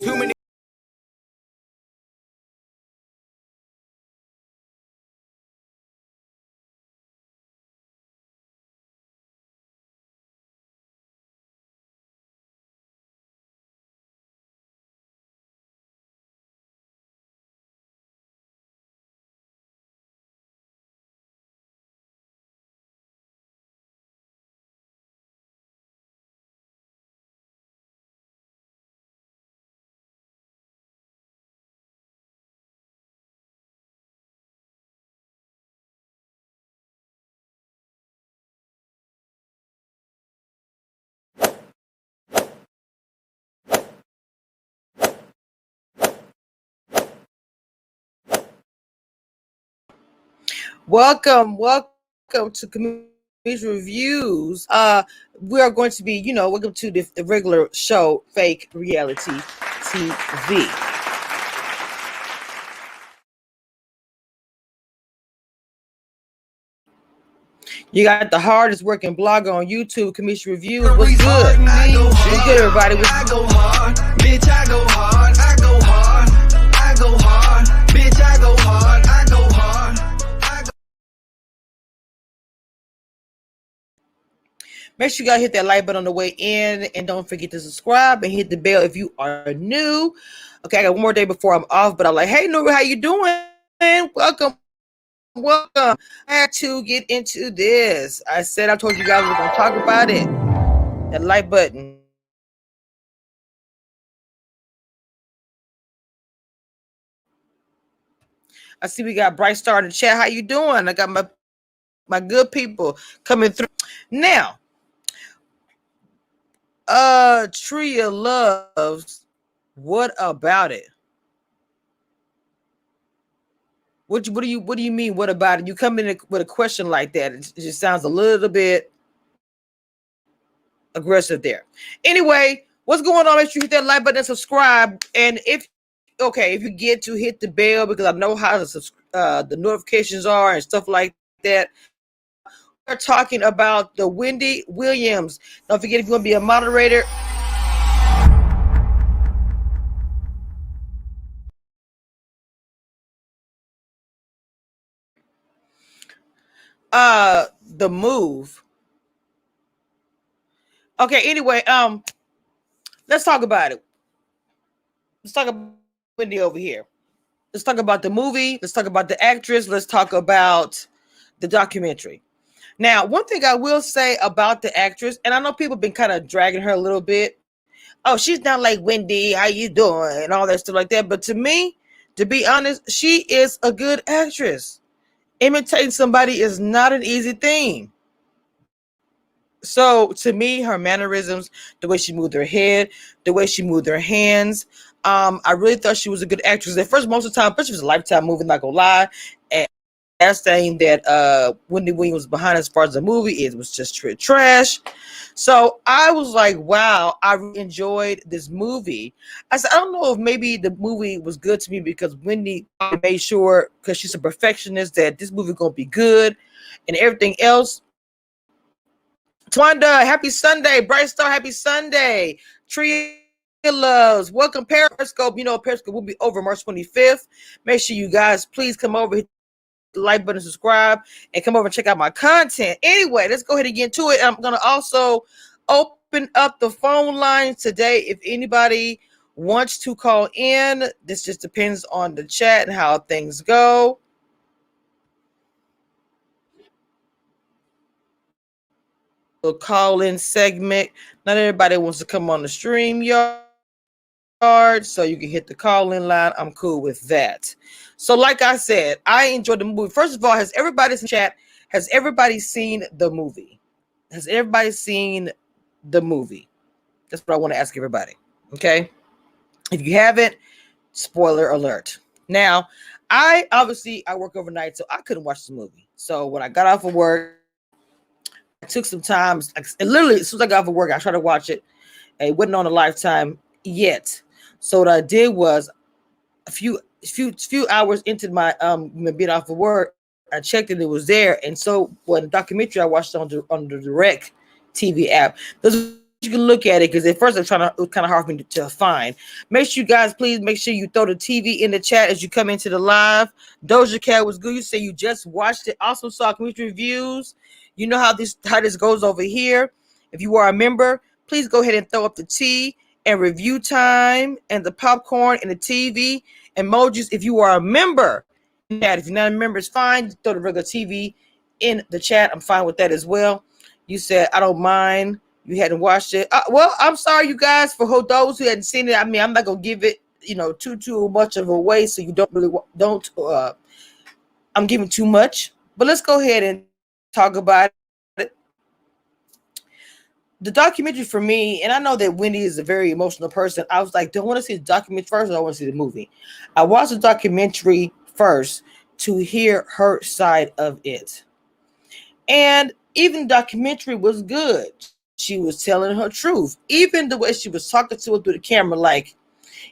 Too many. Welcome to Community Reviews. We are going to be, welcome to the regular show, Fake Reality TV. You got the hardest working blogger on YouTube, Commission Reviews. What's good? What's good, everybody? I go hard, bitch. I go hard. I go hard. I go hard, bitch. I go hard. I go hard. Make sure you guys hit that like button on the way in, and don't forget to subscribe and hit the bell if you are new. Okay, I got one more day before I'm off, but I'm like, hey, Nuri, how you doing? Welcome. I had to get into this. I told you guys we're going to talk about it. That like button. I see we got Bright Star in the chat. How you doing? I got my good people coming through. Now, Tree of Loves, what about it? What do you mean? What about it? You come in with a question like that. It just sounds a little bit aggressive there. Anyway, what's going on? Make sure you hit that like button and subscribe. And if you get to hit the bell, because I know how the notifications are and stuff like that. We're talking about the Wendy Williams. Don't forget, if you want to be a moderator, the move. Okay, anyway, let's talk about it. Let's talk about Wendy over here. Let's talk about the movie. Let's talk about the actress. Let's talk about the documentary. Now, one thing I will say about the actress, and I know people have been kind of dragging her a little bit. Oh, she's not like Wendy. How you doing? And all that stuff like that. But to me, to be honest, she is a good actress. Imitating somebody is not an easy thing. So to me, her mannerisms, the way she moved her head, the way she moved her hands, I really thought she was a good actress. At first, most of the time, but she was a Lifetime movie, not gonna lie. And that's saying that Wendy Williams was behind as far as the movie, it was just trash. So I was like, wow, I really enjoyed this movie. I said, I don't know if maybe the movie was good to me because Wendy made sure, because she's a perfectionist, that this movie gonna be good and everything else. Twanda, happy Sunday. Bright Star, happy Sunday. Tree Loves, welcome Periscope. Periscope will be over March 25th. Make sure you guys please come over, hit the like button, subscribe, and come over and check out my content. Anyway, let's go ahead and get into it. I'm going to also open up the phone lines today. If anybody wants to call in, this just depends on the chat and how things go. Call-in segment. Not everybody wants to come on the stream yard, so you can hit the call-in line. I'm cool with that. So like I said, I enjoyed the movie. First of all, has everybody in the chat, has everybody seen the movie? Has everybody seen the movie? That's what I want to ask everybody. Okay. If you haven't, spoiler alert. Now, I work overnight, so I couldn't watch the movie. So when I got off of work, I took some time, and literally as soon as I got off of work, I tried to watch it. It wasn't on a Lifetime yet. So what I did was a few hours into my being off of work, I checked and it was there. And so when the documentary I watched on the Direct TV app, this you can look at it, because at first it was kind of hard for me to find. Make sure you guys, please make sure you throw the TV in the chat as you come into the live. Doja Cat was good. You say you just watched it. Also saw community reviews. You know how this goes over here. If you are a member, please go ahead and throw up the tea and review time and the popcorn and the TV emojis. If you are a member, if you're not a member, it's fine. Throw the regular TV in the chat. I'm fine with that as well. You said I don't mind. You hadn't watched it. Well, I'm sorry, you guys, for those who hadn't seen it. I mean, I'm not gonna give it, too much of a way, so you don't. I'm giving too much, but let's go ahead and talk about it. The documentary for me, and I know that Wendy is a very emotional person. I was like, do I want to see the documentary first, or do I want to see the movie? I watched the documentary first to hear her side of it, and even the documentary was good. She was telling her truth. Even the way she was talking to her through the camera, like,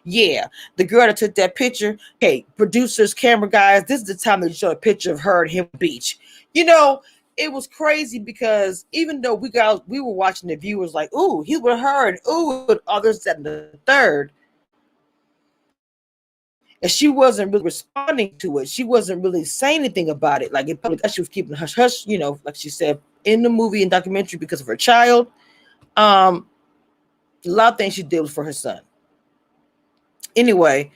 yeah, the girl that took that picture, hey, producers, camera guys, this is the time that you show a picture of her and him on the beach. It was crazy, because even though we were watching, the viewers like, ooh, he with her, and ooh, and others and the third. And she wasn't really responding to it. She wasn't really saying anything about it. Like in public, she was keeping hush hush, like she said in the movie and documentary, because of her child. A lot of things she did was for her son. Anyway,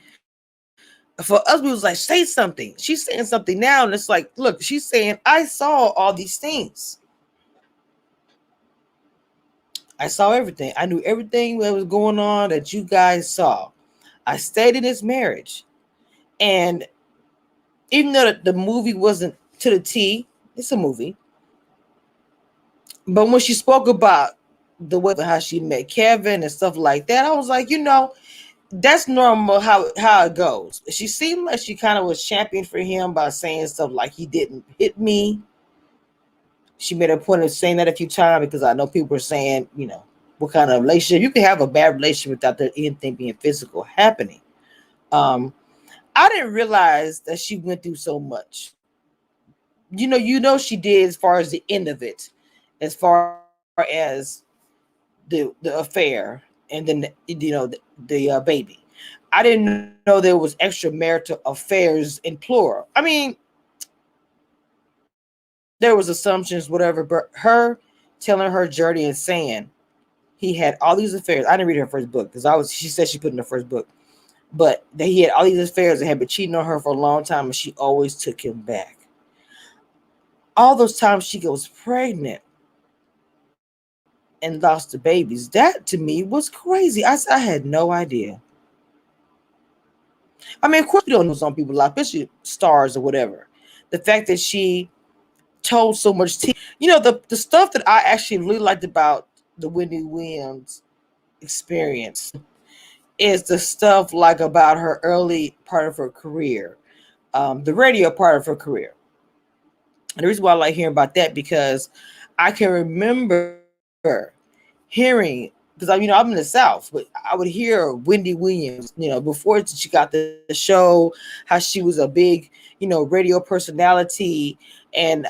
for us, we was like, say something. She's saying something now, and it's like, look, she's saying, I saw all these things. I saw everything. I knew everything that was going on that you guys saw. I stayed in this marriage. And even though the movie wasn't to the T, it's a movie. But when she spoke about the way how she met Kevin and stuff like that, I was like, that's normal how it goes. She seemed like she kind of was champion for him by saying stuff like, he didn't hit me. She made a point of saying that a few times, because I know people are saying, what kind of relationship. You can have a bad relationship without anything being physical happening. I didn't realize that she went through so much. She did, as far as the end of it, as far as the affair, and then the baby. I didn't know there was extramarital affairs in plural. I mean, there was assumptions, whatever, but her telling her journey and saying he had all these affairs. I didn't read her first book, because she said she put in her first book, but that he had all these affairs and had been cheating on her for a long time, and she always took him back. All those times she goes pregnant and lost the babies. That to me was crazy. I had no idea. I mean, of course, we don't know some people, like, especially stars or whatever. The fact that she told so much the stuff that I actually really liked about the Wendy Williams experience is the stuff like about her early part of her career, the radio part of her career. And the reason why I like hearing about that, because I can remember hearing, because I'm in the South, but I would hear Wendy Williams, before she got the show, how she was a big, radio personality. And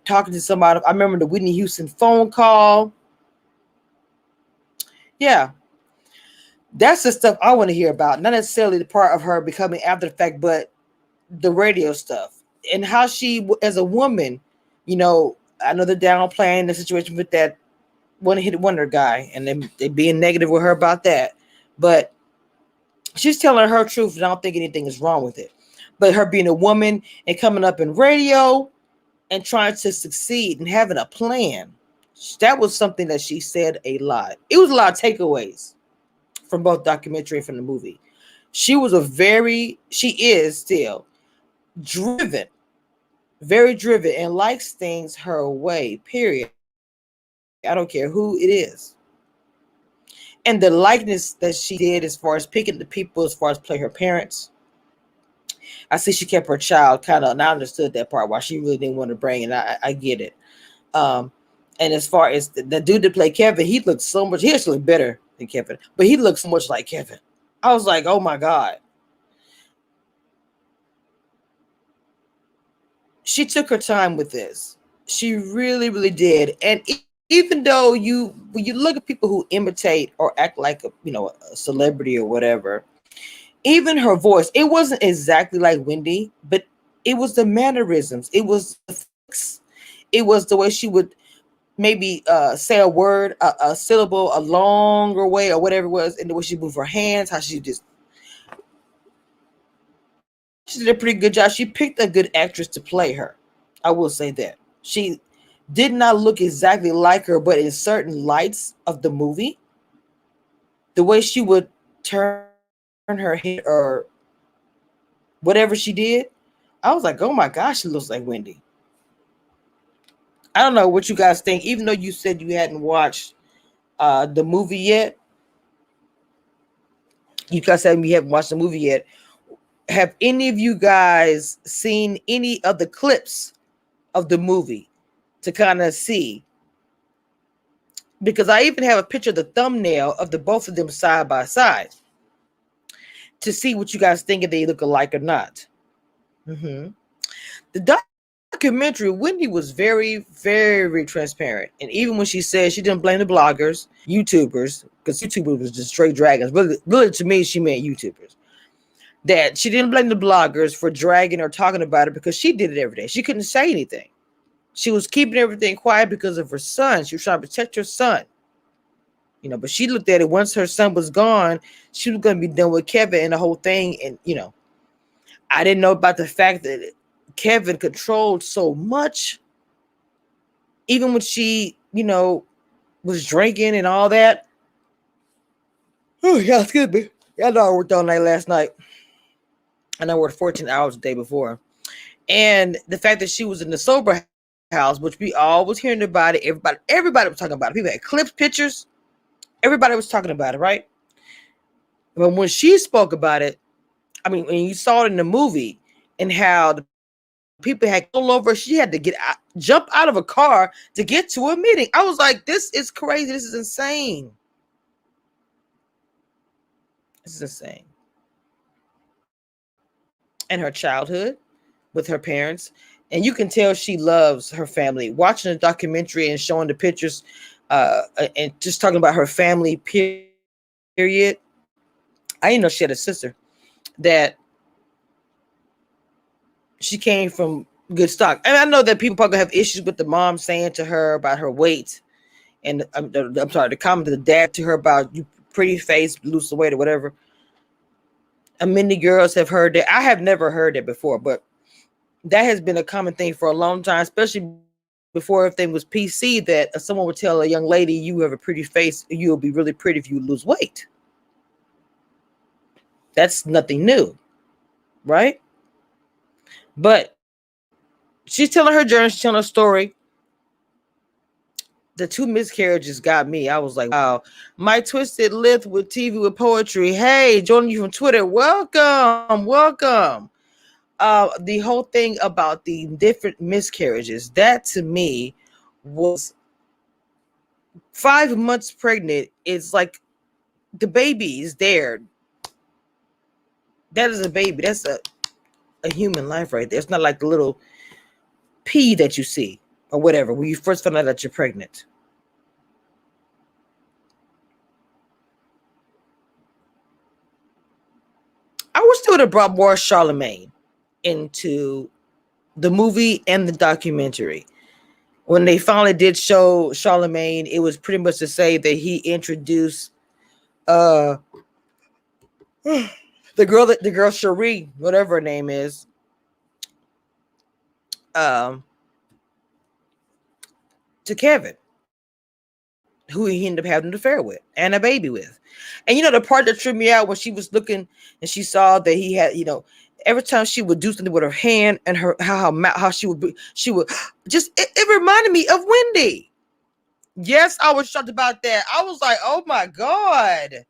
talking to somebody, I remember the Whitney Houston phone call. Yeah, that's the stuff I want to hear about. Not necessarily the part of her becoming after the fact, but the radio stuff, and how she, as a woman, I know they're downplaying the situation with that one-hit wonder guy, and they being negative with her about that. But she's telling her truth, and I don't think anything is wrong with it. But her being a woman and coming up in radio and trying to succeed and having a plan, that was something that she said a lot. It was a lot of takeaways from both documentary and from the movie. She is still driven, very driven, and likes things her way, period. I don't care who it is. And the likeness that she did, as far as picking the people, as far as play her parents, I see she kept her child kind of, and I understood that part, why she really didn't want to bring, and I get it. And as far as the dude that played Kevin, he looked so much, he actually looked better than Kevin, but he looked so much like Kevin. I was like, oh my God. She took her time with this. She really, really did. And even though when you look at people who imitate or act like a celebrity or whatever, even her voice, it wasn't exactly like Wendy, but it was the mannerisms, it was the flicks, it was the way she would maybe say a word, a syllable, a longer way, or whatever it was, and the way she moved her hands, how she did a pretty good job. She picked a good actress to play her. I will say that. She did not look exactly like her, but in certain lights of the movie, the way she would turn her head or whatever she did, I was like, oh my gosh, she looks like Wendy. I don't know what you guys think, even though you said you hadn't watched the movie yet. You guys said you haven't watched the movie yet. Have any of you guys seen any of the clips of the movie to kind of see? Because I even have a picture of the thumbnail of the both of them side by side to see what you guys think if they look alike or not. The documentary, Wendy was very, very transparent. And even when she said she didn't blame the bloggers, YouTubers, because YouTubers was just straight dragons. Really, to me, she meant YouTubers. That she didn't blame the bloggers for dragging or talking about it because she did it every day. She couldn't say anything. She was keeping everything quiet because of her son. She was trying to protect her son. But she looked at it, once her son was gone, she was going to be done with Kevin and the whole thing. And, I didn't know about the fact that Kevin controlled so much. Even when she, was drinking and all that. Oh, yeah, excuse me. Y'all know I worked all night last night. And I worked 14 hours the day before. And the fact that she was in the sober house, which we all was hearing about it. Everybody was talking about it. People had clips, pictures. Everybody was talking about it, right? But when she spoke about it, I mean, when you saw it in the movie and how the people had all over, she had to jump out of a car to get to a meeting. I was like, this is crazy. This is insane. This is insane. And her childhood with her parents. And you can tell she loves her family. Watching the documentary and showing the pictures and just talking about her family, period. I didn't know she had a sister that she came from good stock. And I know that people probably have issues with the mom saying to her about her weight. And I'm sorry, the comment of the dad to her about you pretty face, lose the weight or whatever. And many girls have heard that. I have never heard it before, but that has been a common thing for a long time, especially before everything was PC, that someone would tell a young lady, you have a pretty face, you'll be really pretty if you lose weight. That's nothing new, right? But she's telling her journey, she's telling her story. The 2 miscarriages got me. I was like, wow. My twisted lip with TV with poetry. Hey, joining you from Twitter. Welcome. The whole thing about the different miscarriages, that to me was 5 months pregnant. It's like the baby is there. That is a baby. That's a human life right there. It's not like the little pea that you see or whatever when you first find out that you're pregnant. I wish they would have brought more Charlemagne into the movie and the documentary. When they finally did show Charlemagne, it was pretty much to say that he introduced the girl Cherie, whatever her name is, to Kevin, who he ended up having an affair with and a baby with. And the part that tripped me out when she was looking and she saw that he had, every time she would do something with her hand and how she would just it reminded me of Wendy. Yes, I was shocked about that. I was like, oh my God,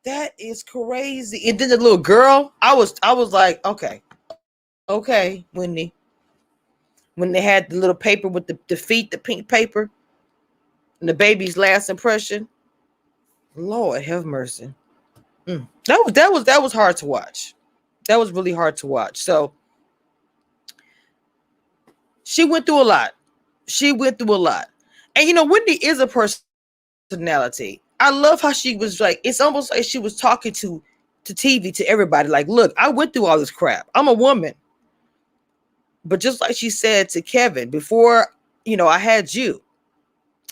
that is crazy. And then the little girl, I was like, okay, Wendy. When they had the little paper with the feet, the pink paper, and the baby's last impression. Lord have mercy. That was hard to watch. That was really hard to watch. So she went through a lot. And Wendy is a personality. I love how she was like, it's almost like she was talking to TV, to everybody. Like, look, I went through all this crap. I'm a woman. But just like she said to Kevin, before, I had you,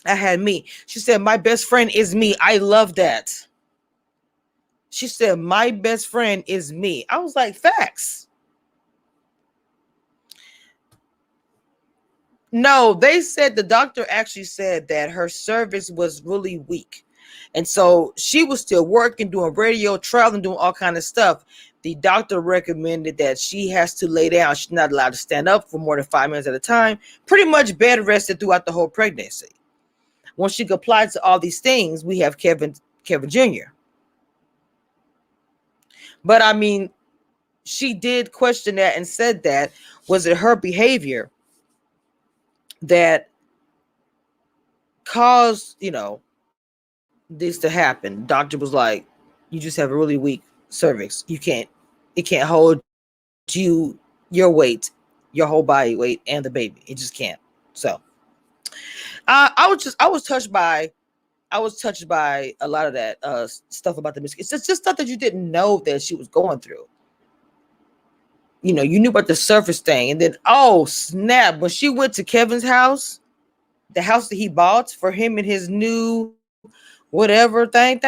I had me. She said, my best friend is me. I love that. She said, my best friend is me. I was like, facts. No, they said the doctor actually said that her cervix was really weak. And so she was still working, doing radio, traveling, doing all kind of stuff. The doctor recommended that she has to lay down. She's not allowed to stand up for more than 5 minutes at a time. Pretty much bed rested throughout the whole pregnancy. Once she complied to all these things, we have Kevin Jr. But I mean, she did question that and said that, was it her behavior that caused, this to happen? Doctor was like, you just have a really weak cervix. It can't hold your weight, your whole body weight, and the baby. It just can't. So I was touched by a lot of that stuff about the miscarriage. It's just stuff that you didn't know that she was going through. You knew about the surface thing, and then, oh snap, when she went to Kevin's house, the house that he bought for him and his new whatever thing,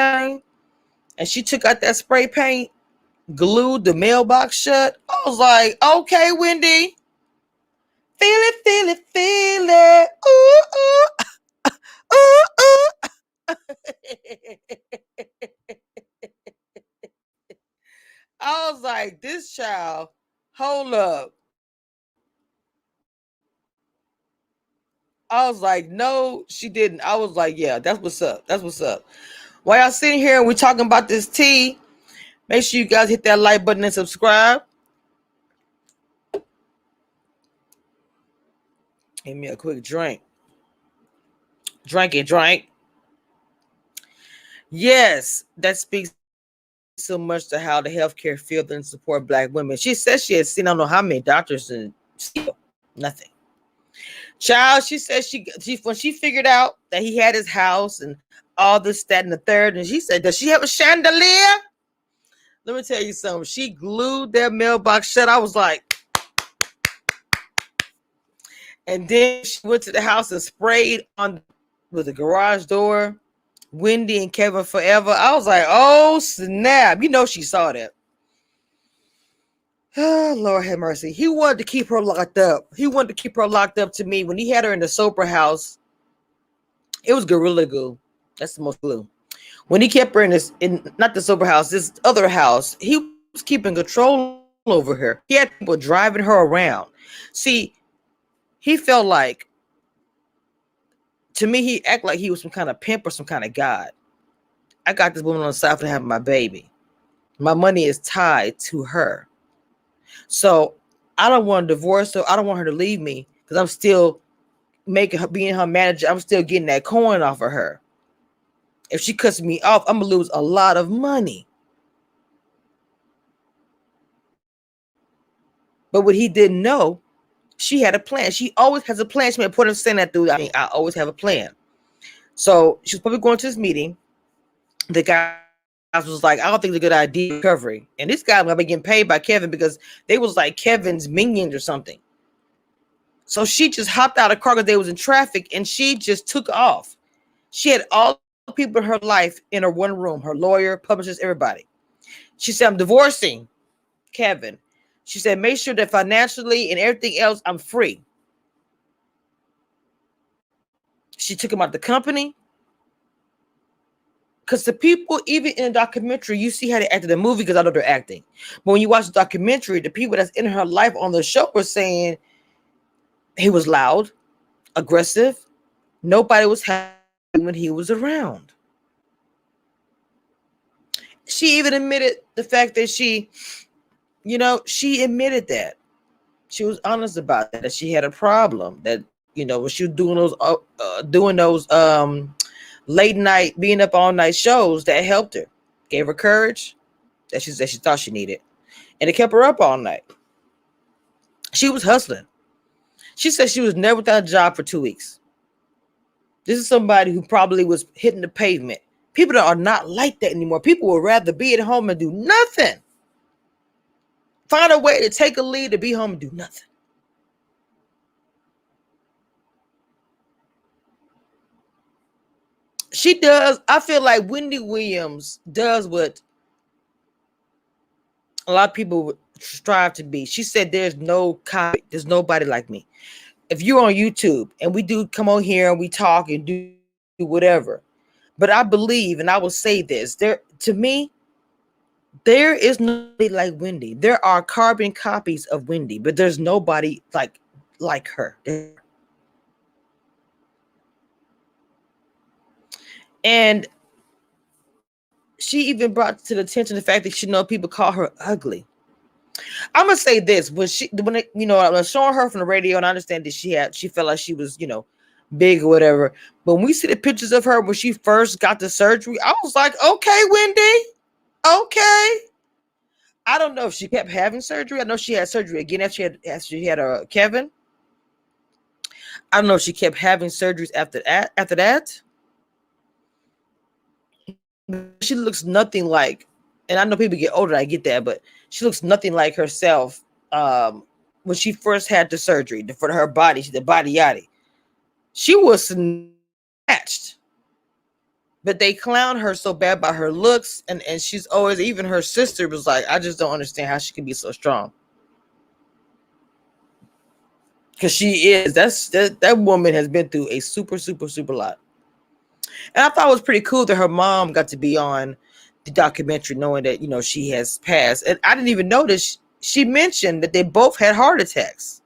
and she took out that spray paint, glued the mailbox shut. I was like, okay, Wendy, feel it, ooh, I was like, this child, hold up. I was like, no, she didn't. I was like, yeah, that's what's up. That's what's up. While y'all sitting here and we're talking about this tea, make sure you guys hit that like button and subscribe. Give me a quick drink. Drink. Yes, that speaks so much to how the healthcare field and support Black women. She says she had seen, I don't know how many doctors, and still nothing. Child, she said she when she figured out that he had his house and all this, that, and the third, and she said, does she have a chandelier? Let me tell you something. She glued that mailbox shut. I was like, and then she went to the house and sprayed on with the garage door, Wendy and Kevin forever. I was like, oh snap. She saw that. Oh, Lord have mercy. He wanted to keep her locked up. To me. When he had her in the sober house, it was Gorilla Glue. That's the most glue. When he kept her in not the sober house, this other house, he was keeping control over her. He had people driving her around. See, he felt like, to me, he acted like he was some kind of pimp or some kind of god. I got this woman on the side for having my baby. My money is tied to her. So I don't want to divorce her. I don't want her to leave me because I'm still being her manager. I'm still getting that coin off of her. If she cuts me off, I'm going to lose a lot of money. But what he didn't know, she had a plan. She always has a plan. She may put her saying that through. I always have a plan. So she was probably going to this meeting. The guy was like, I don't think it's a good idea, recovery. And this guy might be getting paid by Kevin because they was like Kevin's minions or something. So she just hopped out of the car because they was in traffic and she just took off. She had all the people in her life in her one room, her lawyer, publishers, everybody. She said, I'm divorcing Kevin. She said, make sure that financially and everything else, I'm free. She took him out of the company. Because the people, even in the documentary, you see how they acted in the movie because I know they're acting. But when you watch the documentary, the people that's in her life on the show were saying he was loud, aggressive. Nobody was happy when he was around. She even admitted the fact that she admitted that. She was honest about that she had a problem. That, when she was doing those late night, being up all night shows, that helped her, gave her courage that she thought she needed, and it kept her up all night. She was hustling. She said she was never without a job for 2 weeks. This is somebody who probably was hitting the pavement. People that are not like that anymore. People would rather be at home and do nothing. Find a way to take a lead to be home and do nothing. She does. I feel like Wendy Williams does what a lot of people would strive to be. She said, "There's no copy. There's nobody like me." If you're on YouTube and we do come on here and we talk and do whatever, but I believe, and I will say this: there, to me, there is nobody like Wendy. There are carbon copies of Wendy, but there's nobody like her. And she even brought to the attention the fact that she know people call her ugly. I'm gonna say this: I was showing her from the radio, and I understand that she felt like she was, big or whatever. But when we see the pictures of her when she first got the surgery, I was like, okay, Wendy, okay. I don't know if she kept having surgery. I know she had surgery again after she had Kevin. I don't know if she kept having surgeries after that. She looks nothing like, and I know people get older, I get that, but she looks nothing like herself when she first had the surgery for her body, the body yaddy. She was snatched, but they clown her so bad by her looks, and she's always, even her sister was like, I just don't understand how she can be so strong. Because she is, that woman has been through a super, super, super lot. And I thought it was pretty cool that her mom got to be on the documentary, knowing that, she has passed. And I didn't even notice she mentioned that they both had heart attacks.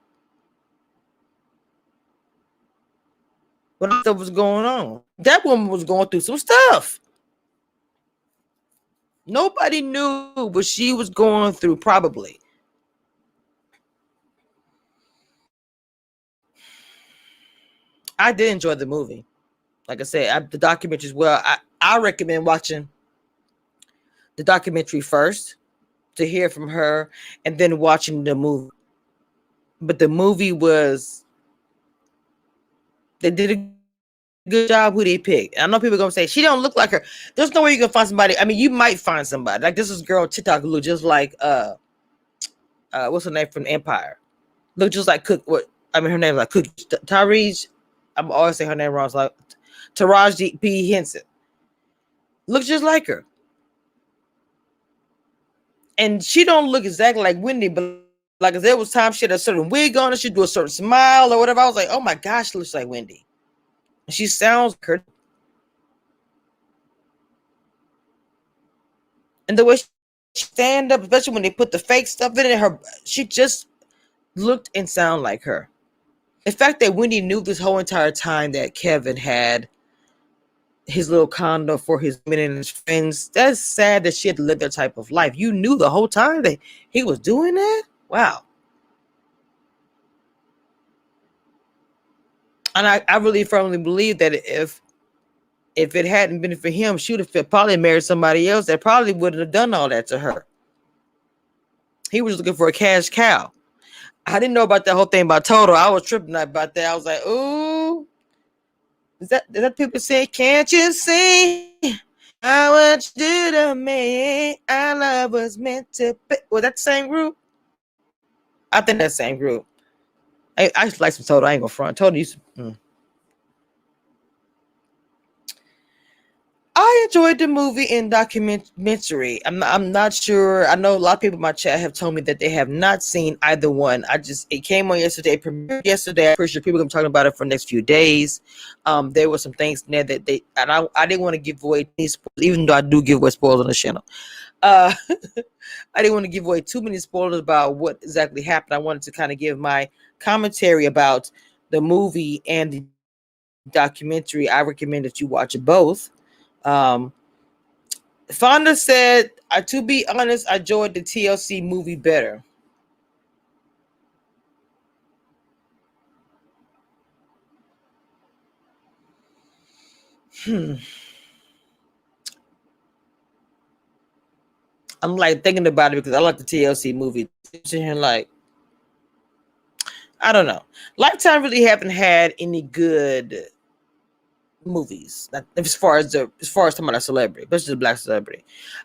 What stuff was going on? That woman was going through some stuff. Nobody knew what she was going through, probably. I did enjoy the movie. Like I said, the documentary as well. I recommend watching the documentary first to hear from her, and then watching the movie. But the movie they did a good job who they picked. I know people are gonna say she don't look like her. There's no way you can find somebody. I mean, you might find somebody like this girl TikTok look just like what's her name from Empire? Look just like Cook. Her name is like Cook Tyrese. I'm always saying her name wrong. It's like Taraji P. Henson. Looks just like her. And she don't look exactly like Wendy, but like if there was time she had a certain wig on, she'd do a certain smile or whatever. I was like, oh my gosh, she looks like Wendy. And she sounds like her. And the way she stand up, especially when they put the fake stuff in it, she just looked and sounded like her. The fact that Wendy knew this whole entire time that Kevin had his little condo for his men and his friends, that's sad that she had to live that type of life. You knew the whole time that he was doing that? Wow. And I really firmly believe that if it hadn't been for him, she would have probably married somebody else that probably wouldn't have done all that to her. He was looking for a cash cow. I didn't know about that whole thing about Toto. I was tripping about that. I was like, ooh. Is that people say, can't you see how much you do to me? Our love was meant to be. Was that the same group? I think that's the same group. I used to like some Toto. I ain't gonna front. Toto used to. I enjoyed the movie and documentary. I'm not sure. I know a lot of people in my chat have told me that they have not seen either one. It came on yesterday, premiered yesterday. I'm pretty sure people are going to be talking about it for the next few days. There were some things in there that I didn't want to give away these spoilers, even though I do give away spoilers on the channel. I didn't want to give away too many spoilers about what exactly happened. I wanted to kind of give my commentary about the movie and the documentary. I recommend that you watch both. Fonda said, to be honest, I enjoyed the TLC movie better. I'm like thinking about it because I like the TLC movie. Like, I don't know. Lifetime really haven't had any good movies. As far as talking about a celebrity, especially a black celebrity.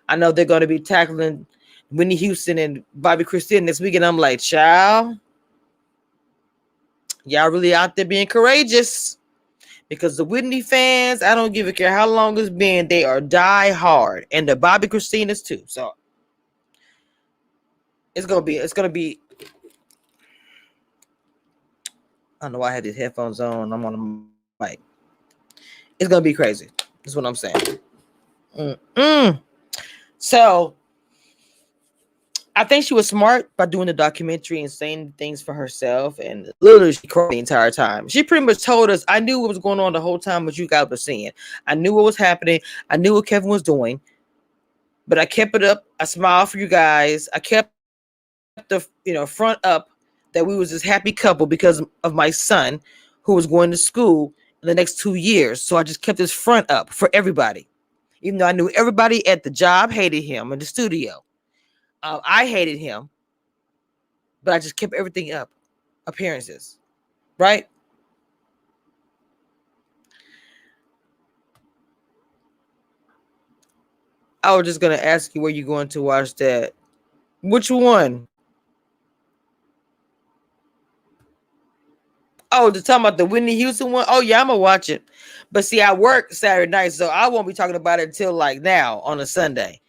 I know they're going to be tackling Whitney Houston and Bobby Christine this week, and I'm like, child, y'all really out there being courageous. Because the Whitney fans, I don't give a care how long it's been, they are die hard, and the Bobby Christinas too. So it's gonna be. I don't know why I had these headphones on. I'm on a mic. It's gonna be crazy. That's what I'm saying. So I think she was smart by doing the documentary and saying things for herself, and literally she cried the entire time. She pretty much told us, I knew what was going on the whole time, what you guys were seeing. I knew what was happening. I knew what Kevin was doing, but I kept it up. I smiled for you guys. I kept the front up that we was this happy couple because of my son who was going to school in the next 2 years. So I just kept this front up for everybody, even though I knew everybody at the job hated him in the studio. I hated him, but I just kept everything up, appearances, right? I was just gonna ask you where you going to watch that. Which one? Oh, to talk about the Whitney Houston one? Oh yeah, I'm gonna watch it. But see, I work Saturday night, so I won't be talking about it until like now on a Sunday.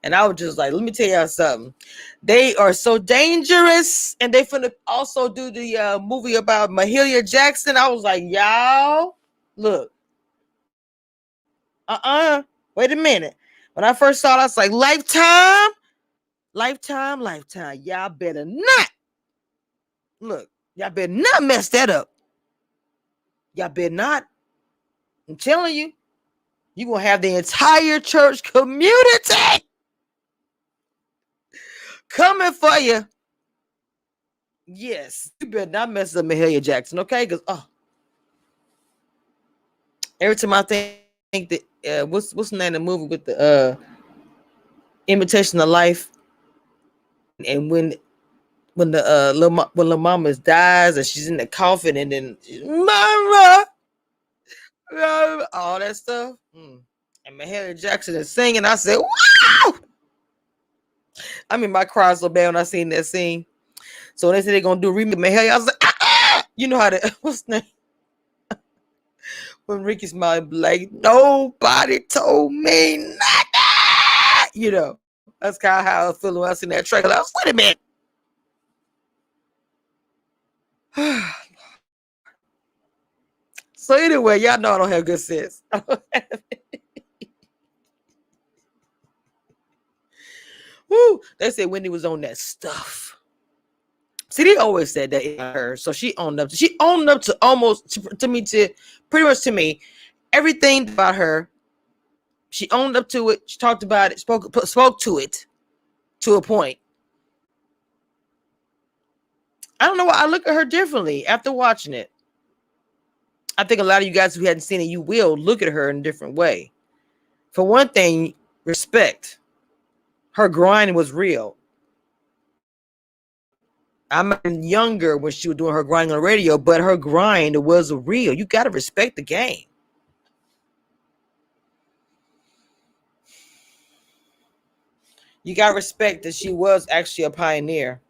And I was just like, let me tell y'all something. They are so dangerous, and they finna also do the movie about Mahalia Jackson. I was like, y'all, look, wait a minute. When I first saw it, I was like, Lifetime, Lifetime, Lifetime. Y'all better not look. Y'all better not mess that up. Y'all better not. I'm telling you, you gonna have the entire church community coming for you. Yes, you better not mess up Mahalia Jackson, okay? Because every time I think that what's the name of the movie with the Imitation of Life, and when the when little mama dies and she's in the coffin and then mama, all that stuff. And Mahalia Jackson is singing. I said, wow! I mean, my cry so bad when I seen that scene. So when they said they're gonna do a remake of Mahalia, I was like, you know how to what's the name? When Ricky Smiley like, nobody told me nothing. That's kind of how I was feeling when I seen that trailer. I was, wait a minute. So anyway, y'all know I don't have good sense. Woo! They said Wendy was on that stuff. See, they always said that in her, so she owned up. She owned up to almost to me, to pretty much to me, everything about her. She owned up to it. She talked about it. Spoke to it to a point. I don't know why I look at her differently after watching it. I think a lot of you guys who hadn't seen it, you will look at her in a different way. For one thing, respect. Her grind was real. I'm younger when she was doing her grind on the radio, but her grind was real. You got to respect the game. You got to respect that she was actually a pioneer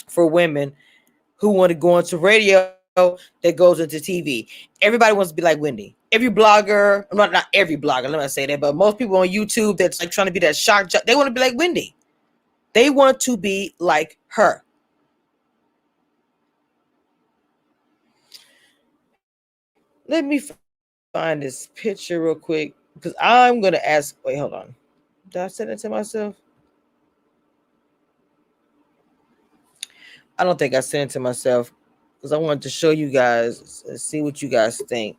for women who want to go into radio that goes into TV. Everybody wants to be like Wendy. Every blogger, not every blogger, let me say that, but most people on YouTube that's like trying to be that shock jock, they want to be like Wendy. They want to be like her. Let me find this picture real quick because I'm going to ask. Wait, hold on. Did I send it to myself? I don't think I sent it to myself because I wanted to show you guys and see what you guys think.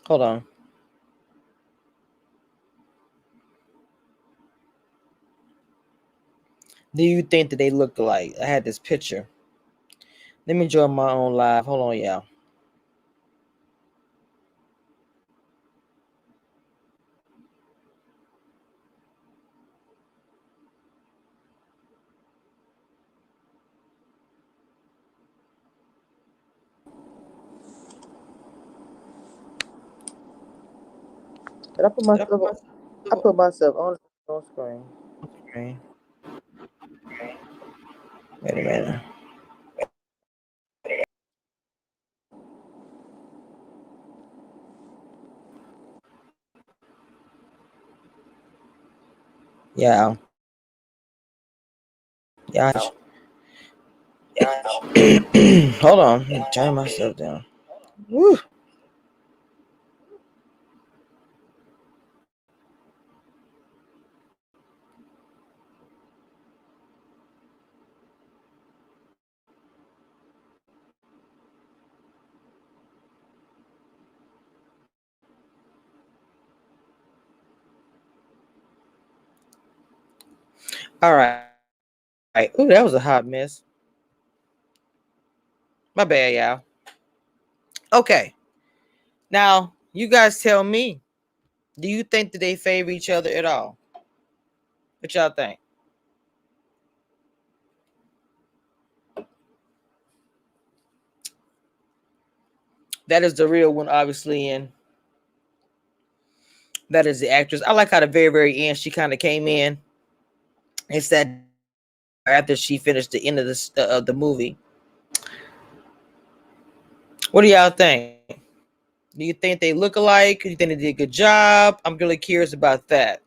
Hold on. Do you think that they look alike? I had this picture. Let me join my own live. Hold on, y'all. Did I put myself? I put myself on screen. Okay. Wait a minute. Yeah. Yeah. Hold on. Let me turn myself down. Woo. All right. Ooh, that was a hot mess. My bad, y'all. Okay. Now, you guys tell me, do you think that they favor each other at all? What y'all think? That is the real one, obviously, and that is the actress. I like how the very, very end she kind of came in. It's that after she finished the end of the movie. What do y'all think? Do you think they look alike? Do you think they did a good job? I'm really curious about that.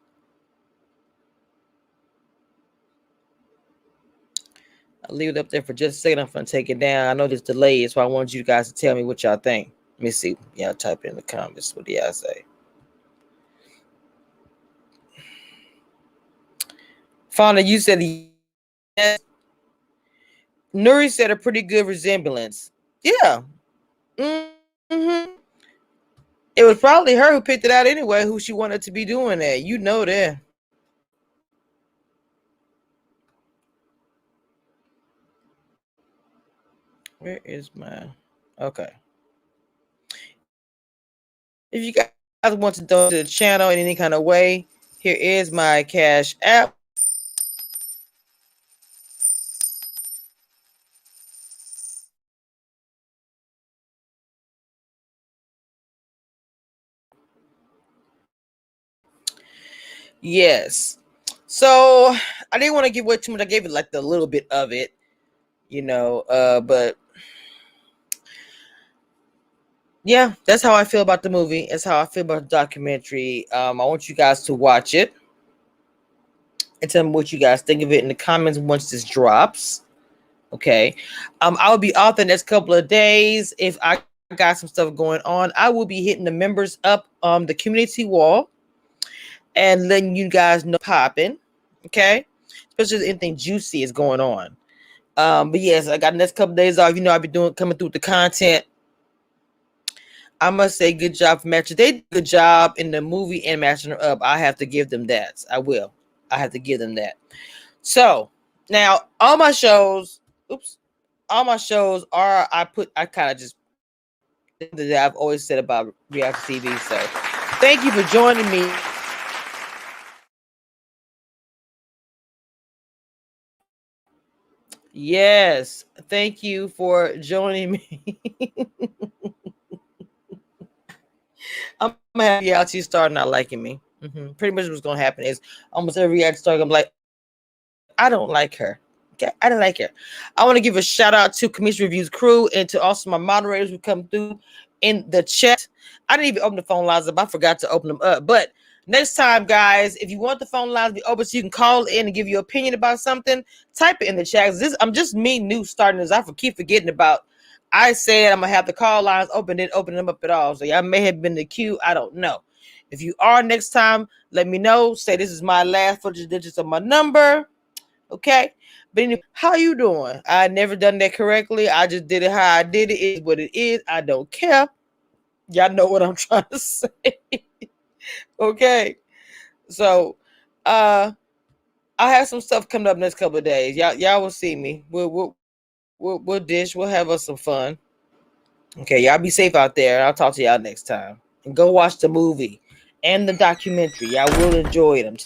I'll leave it up there for just a second. I'm going to take it down. I know there's delay, so I want you guys to tell me what y'all think. Let me see. Y'all type it in the comments. What do y'all say? Fauna, you said yes. Nuri said a pretty good resemblance. Yeah. Mm-hmm. It was probably her who picked it out anyway, who she wanted to be doing that. You know that. Where is my... Okay. If you guys want to donate to the channel in any kind of way, here is my Cash App. Yes. So I didn't want to give away too much. I gave it like the little bit of it, but yeah, that's how I feel about the movie. That's how I feel about the documentary. I want you guys to watch it and tell me what you guys think of it in the comments once this drops. Okay. I'll be off the next couple of days. If I got some stuff going on, I will be hitting the members up on the community wall and letting you guys know popping. Okay. Especially if anything juicy is going on. But yes, I got the next couple of days off. I've been coming through with the content. I must say, good job for matching. They did a good job in the movie and matching her up. I have to give them that. I will. I have to give them that. So now all my shows are I kind of just that I've always said about reality TV. So thank you for joining me. Yes, thank you for joining me. I'm happy reality star not liking me. Pretty much what's gonna happen is almost every reality star gonna be like, I don't like her. Okay, I don't like her. I want to give a shout out to Commission Reviews crew and to also my moderators who come through in the chat. I didn't even open the phone lines up. I forgot to open them up. But next time, guys, if you want the phone lines to be open so you can call in and give your opinion about something, type it in the chat. I'm just me new starting this. I keep forgetting about. I said I'm gonna have the call lines open, didn't open them up at all. So y'all may have been in the queue. I don't know. If you are next time, let me know. Say this is my last 4 digits of my number. Okay. But anyway, how you doing? I never done that correctly. I just did it how I did it. It is what it is. I don't care. Y'all know what I'm trying to say. Okay. So I have some stuff coming up next couple of days. Y'all will see me. We'll dish. We'll have us some fun. Okay, y'all be safe out there. I'll talk to y'all next time. And go watch the movie and the documentary. Y'all will enjoy them.